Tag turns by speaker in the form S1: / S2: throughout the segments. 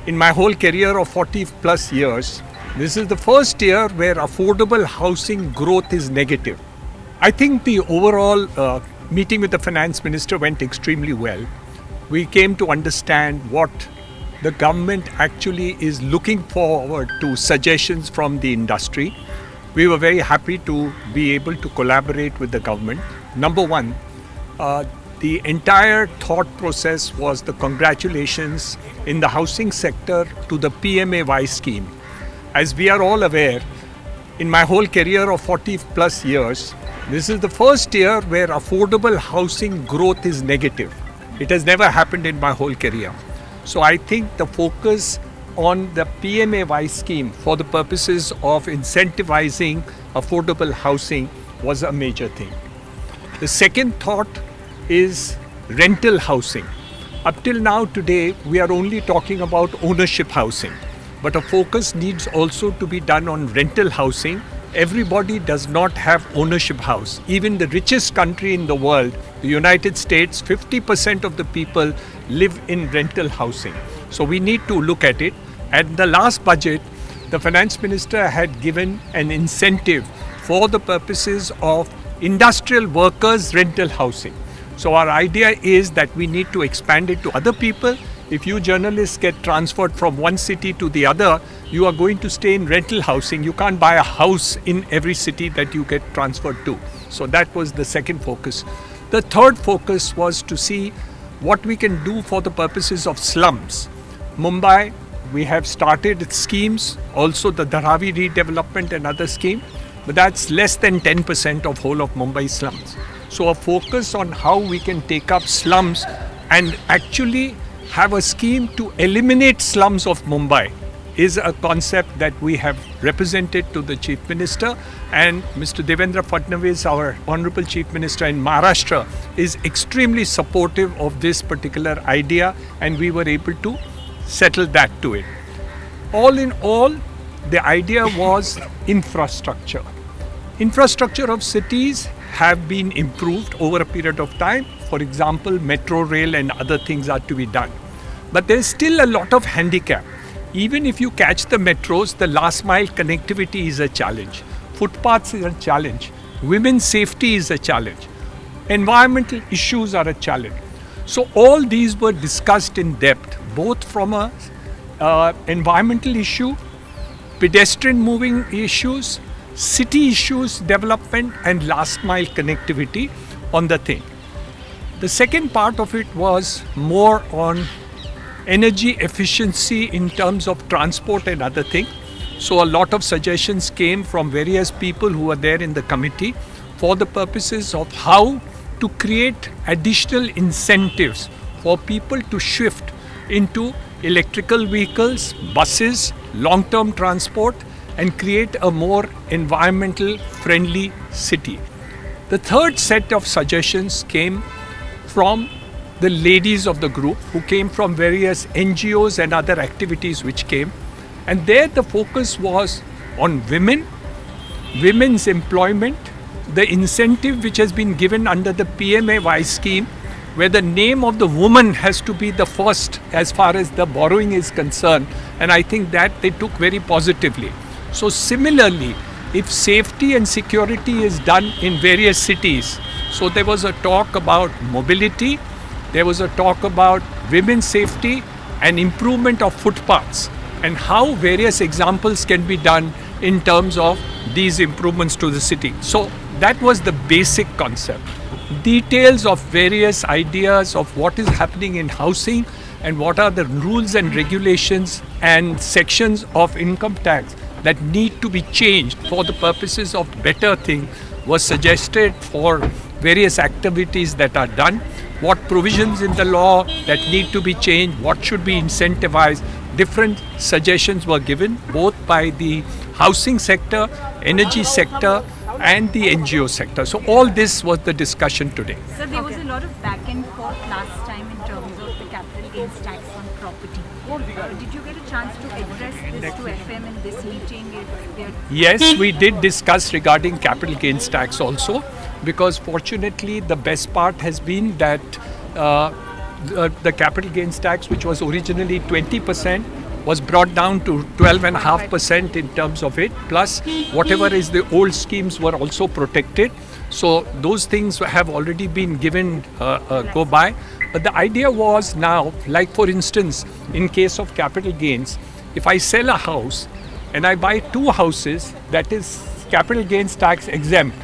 S1: in my whole career of 40 plus years, this is the first year where affordable housing growth is negative. I think the overall meeting with the finance minister went extremely well. We came to understand what the government actually is looking forward to, suggestions from the industry. We were very happy to be able to collaborate with the government. Number one, the entire thought process was the congratulations in the housing sector to the PMAY scheme. As we are all aware, in my whole career of 40 plus years, this is the first year where affordable housing growth is negative. It has never happened in my whole career. So I think the focus on the PMAY scheme for the purposes of incentivizing affordable housing was a major thing. The second thought is rental housing. Up till now today, we are only talking about ownership housing, but a focus needs also to be done on rental housing. Everybody does not have ownership house. Even the richest country in the world, the United States, 50% of the people live in rental housing. So we need to look at it. At the last budget, the finance minister had given an incentive for the purposes of industrial workers' rental housing. So our idea is that we need to expand it to other people. If you journalists get transferred from one city to the other, you are going to stay in rental housing. You can't buy a house in every city that you get transferred to. So that was the second focus. The third focus was to see what we can do for the purposes of slums. Mumbai, we have started schemes, also the Dharavi redevelopment and other scheme, but that's less than 10% of whole of Mumbai slums. So a focus on how we can take up slums and actually have a scheme to eliminate slums of Mumbai is a concept that we have represented to the Chief Minister, and Mr. Devendra Fadnavis, our Honorable Chief Minister in Maharashtra, is extremely supportive of this particular idea, and we were able to settle that to it. All in all, the idea was infrastructure. Infrastructure of cities have been improved over a period of time. For example, metro rail and other things are to be done. But there's still a lot of handicap. Even if you catch the metros, the last mile connectivity is a challenge. Footpaths is a challenge. Women's safety is a challenge. Environmental issues are a challenge. So all these were discussed in depth, both from a environmental issue, pedestrian moving issues, city issues, development, and last mile connectivity on the thing. The second part of it was more on energy efficiency in terms of transport and other things. So a lot of suggestions came from various people who were there in the committee for the purposes of how to create additional incentives for people to shift into electrical vehicles, buses, long-term transport, and create a more environmental friendly city. The third set of suggestions came from the ladies of the group who came from various NGOs and other activities which came. And there the focus was on women, women's employment, the incentive which has been given under the PMAY scheme, where the name of the woman has to be the first as far as the borrowing is concerned. And I think that they took very positively. So similarly, if safety and security is done in various cities, so there was a talk about mobility, there was a talk about women's safety and improvement of footpaths, and how various examples can be done in terms of these improvements to the city. So that was the basic concept. Details of various ideas of what is happening in housing and what are the rules and regulations and sections of income tax that need to be changed for the purposes of better thing was suggested for various activities that are done, what provisions in the law that need to be changed, what should be incentivized. Different suggestions were given both by the housing sector, energy sector, and the NGO sector. So all this was the discussion today.
S2: So there was a lot of back and forth last time in terms of the capital gains tax on property. Did you get a chance to address this to FM in this meeting?
S1: Yes, we did discuss regarding capital gains tax also, because fortunately the best part has been that the capital gains tax, which was originally 20%, was brought down to 12.5% in terms of it, plus whatever is the old schemes were also protected. So those things have already been given go by. But the idea was now, like for instance, in case of capital gains, if I sell a house and I buy 2 houses, that is capital gains tax exempt.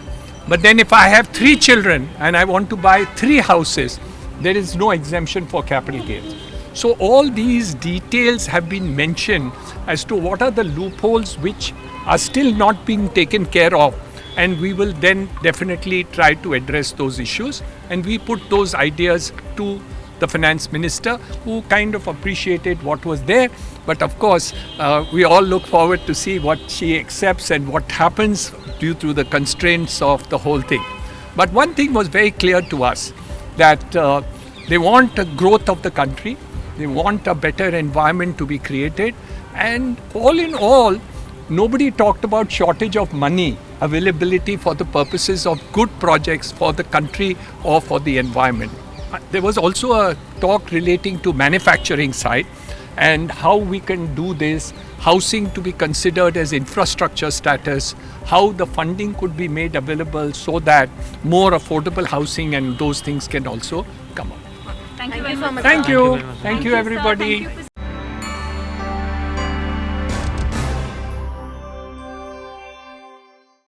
S1: But then if I have 3 children and I want to buy 3 houses, there is no exemption for capital gains. So all these details have been mentioned as to what are the loopholes which are still not being taken care of, and we will then definitely try to address those issues, and we put those ideas to the finance minister, who kind of appreciated what was there. But of course, we all look forward to see what she accepts and what happens due to the constraints of the whole thing. But one thing was very clear to us, that they want a growth of the country, they want a better environment to be created, and all in all, nobody talked about shortage of money availability for the purposes of good projects for the country or for the environment. There was also a talk relating to manufacturing side and how we can do this, housing to be considered as infrastructure status, how the funding could be made available so that more affordable housing and those things can also come up.
S2: Thank you very much.
S1: Thank you.
S2: Thank
S1: Thank you,
S2: sir.
S1: everybody.
S2: Thank you for